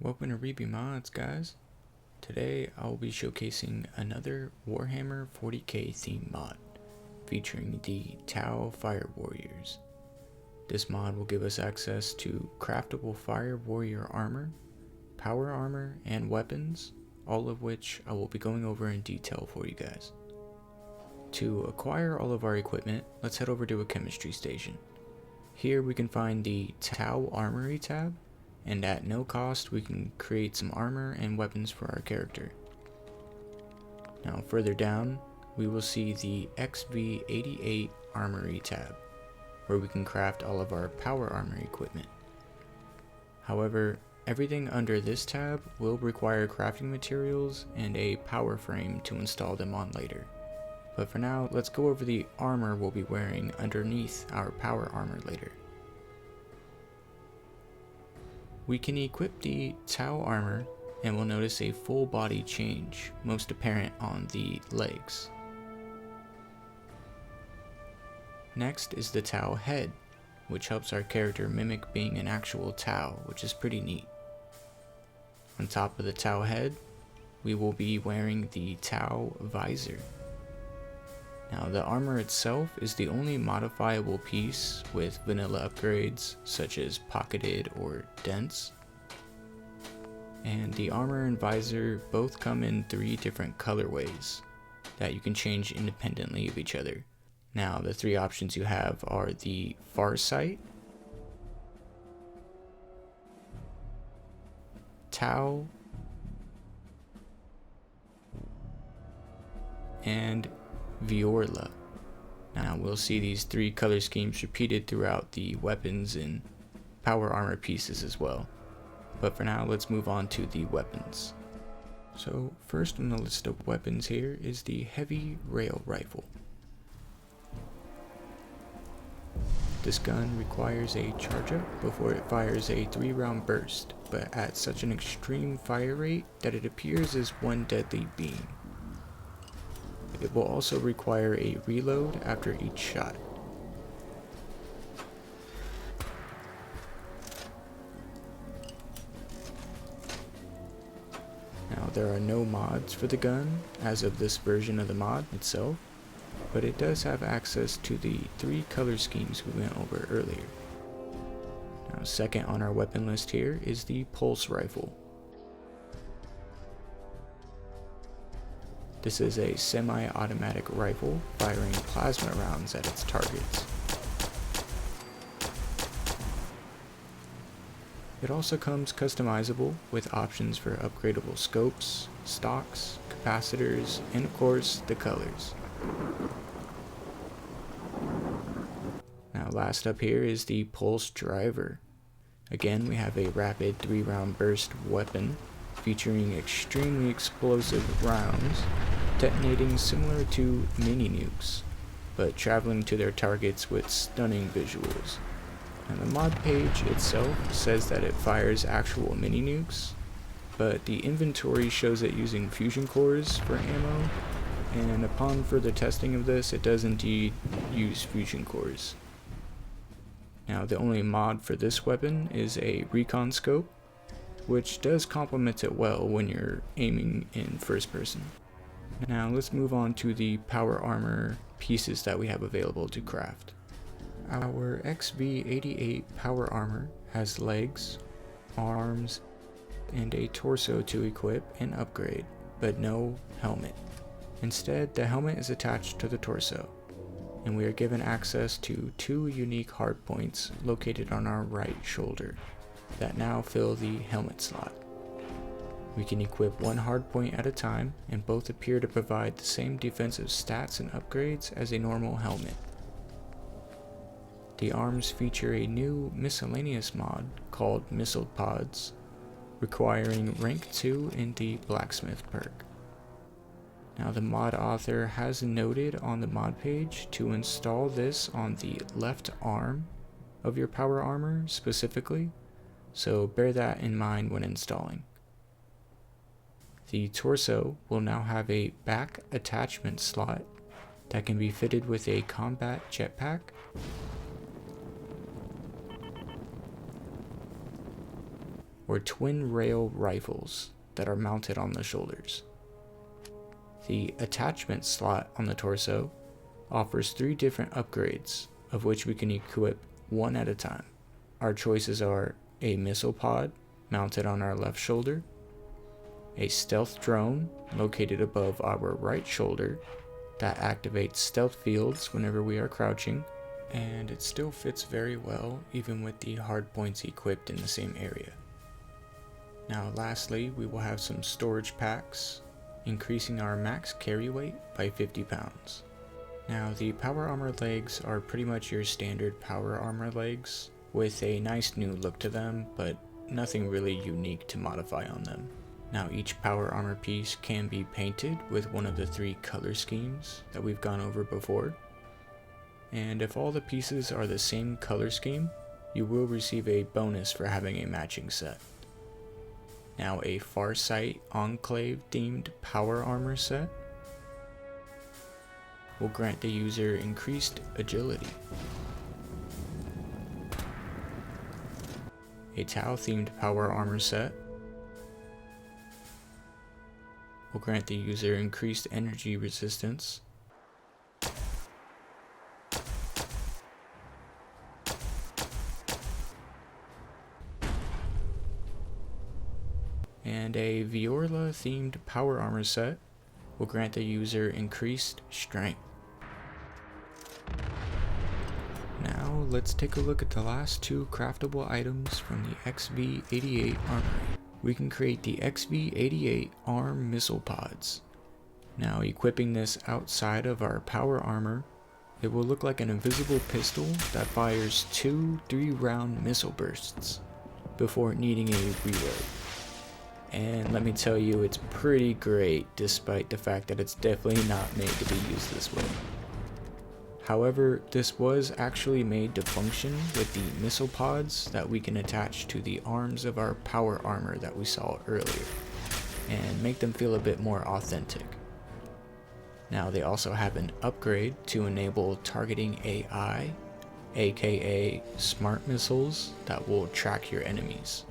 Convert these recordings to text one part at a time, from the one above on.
Welcome to Reby Mods, guys. Today I'll be showcasing another Warhammer 40k theme mod featuring the Tau Fire Warriors. This mod will give us access to craftable Fire Warrior armor, power armor, and weapons, all of which I will be going over in detail for you guys. To acquire all of our equipment, let's head over to a chemistry station. Here we can find the Tau Armoury tab, and at no cost we can create some armor and weapons for our character. Now further down we will see the XV88 Armoury tab, where we can craft all of our power armor equipment. However, everything under this tab will require crafting materials and a power frame to install them on later. But for now, let's go over the armor we'll be wearing underneath our power armor later. We can equip the Tau armor and we'll notice a full body change, most apparent on the legs. Next is the Tau head, which helps our character mimic being an actual Tau, which is pretty neat. On top of the Tau head, we will be wearing the Tau visor. Now the armor itself is the only modifiable piece with vanilla upgrades such as pocketed or dense. And the armor and visor both come in 3 different colorways that you can change independently of each other. Now the 3 options you have are the Farsight, Tau, and Viorla. Now we'll see these 3 color schemes repeated throughout the weapons and power armor pieces as well. But for now, let's move on to the weapons. So first on the list of weapons here is the heavy rail rifle. This gun requires a charge up before it fires a 3-round burst, but at such an extreme fire rate that it appears as one deadly beam. It will also require a reload after each shot. Now there are no mods for the gun as of this version of the mod itself, but it does have access to the 3 color schemes we went over earlier. Now second on our weapon list here is the pulse rifle. This is a semi-automatic rifle firing plasma rounds at its targets. It also comes customizable with options for upgradable scopes, stocks, capacitors, and of course the colors. Now last up here is the pulse driver. Again, we have a rapid 3-round burst weapon featuring extremely explosive rounds, detonating similar to mini nukes, but traveling to their targets with stunning visuals. And the mod page itself says that it fires actual mini nukes, but the inventory shows it using fusion cores for ammo, and upon further testing of this, it does indeed use fusion cores. Now the only mod for this weapon is a recon scope, which does complement it well when you're aiming in first person. Now let's move on to the power armor pieces that we have available to craft. Our XV88 power armor has legs, arms, and a torso to equip and upgrade, but no helmet. Instead, the helmet is attached to the torso, and we are given access to 2 unique hardpoints located on our right shoulder that now fill the helmet slot. We can equip 1 hardpoint at a time, and both appear to provide the same defensive stats and upgrades as a normal helmet. The arms feature a new miscellaneous mod called Missle pods, requiring rank 2 in the blacksmith perk. Now the mod author has noted on the mod page to install this on the left arm of your power armor specifically, so bear that in mind when installing. The torso will now have a back attachment slot that can be fitted with a combat jetpack, or twin rail rifles that are mounted on the shoulders. The attachment slot on the torso offers 3 different upgrades, of which we can equip one at a time. Our choices are a missile pod mounted on our left shoulder, a stealth drone located above our right shoulder that activates stealth fields whenever we are crouching, and it still fits very well even with the hard points equipped in the same area. Now lastly, we will have some storage packs, increasing our max carry weight by 50 pounds. Now the power armor legs are pretty much your standard power armor legs, with a nice new look to them, but nothing really unique to modify on them. Now each power armor piece can be painted with one of the 3 color schemes that we've gone over before. And if all the pieces are the same color scheme, you will receive a bonus for having a matching set. Now a Farsight Enclave themed power armor set will grant the user increased agility. A Tau themed power armor set will grant the user increased energy resistance. And a Viorla themed power armor set will grant the user increased strength. Now let's take a look at the last 2 craftable items from the XV88 Armoury. We can create the XV88 arm missile pods. Now equipping this outside of our power armor, it will look like an invisible pistol that fires 2 3-round missile bursts before needing a reload. And let me tell you, it's pretty great despite the fact that it's definitely not made to be used this way. However, this was actually made to function with the missile pods that we can attach to the arms of our power armor that we saw earlier, and make them feel a bit more authentic. Now they also have an upgrade to enable targeting AI, aka smart missiles that will track your enemies.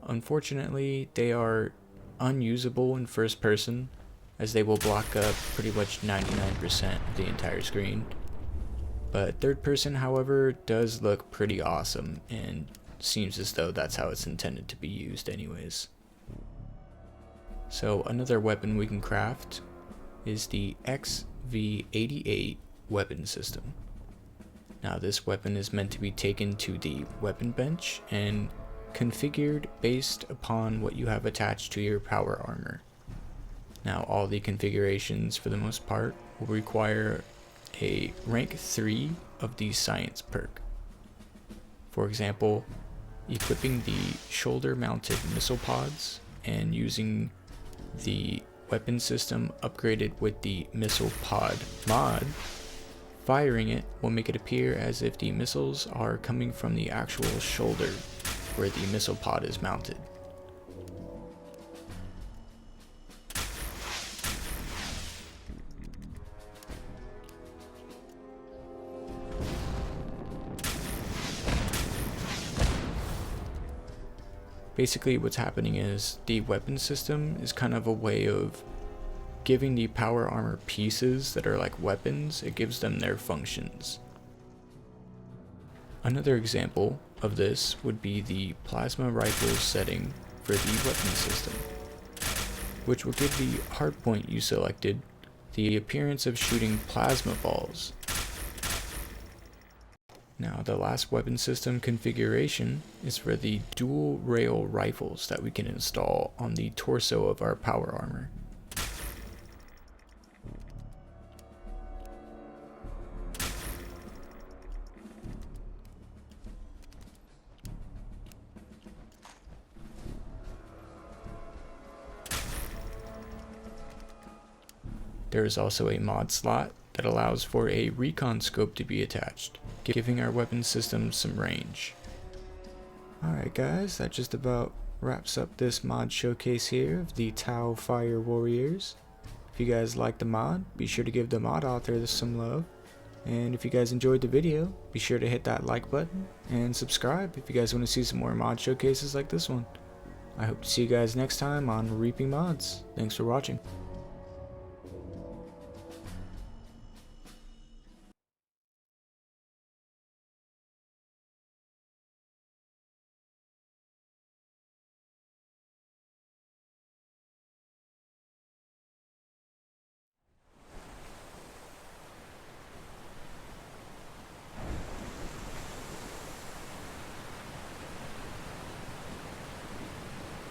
Unfortunately, they are unusable in first person, as they will block up pretty much 99% of the entire screen. But third person, however, does look pretty awesome, and seems as though that's how it's intended to be used anyways. So another weapon we can craft is the XV88 weapon system. Now this weapon is meant to be taken to the weapon bench and configured based upon what you have attached to your power armor. Now all the configurations for the most part will require a rank 3 of the science perk. For example, equipping the shoulder mounted missile pods and using the weapon system upgraded with the missile pod mod, firing it will make it appear as if the missiles are coming from the actual shoulder where the missile pod is mounted. Basically what's happening is the weapon system is kind of a way of giving the power armor pieces that are like weapons, it gives them their functions. Another example of this would be the plasma rifle setting for the weapon system, which will give the hardpoint you selected the appearance of shooting plasma balls. Now the last weapon system configuration is for the dual rail rifles that we can install on the torso of our power armor. There is also a mod slot that allows for a recon scope to be attached, giving our weapon system some range. Alright guys, that just about wraps up this mod showcase here of the Tau Fire Warriors. If you guys like the mod, be sure to give the mod author some love. And if you guys enjoyed the video, be sure to hit that like button and subscribe if you guys want to see some more mod showcases like this one. I hope to see you guys next time on Reaping Mods. Thanks for watching.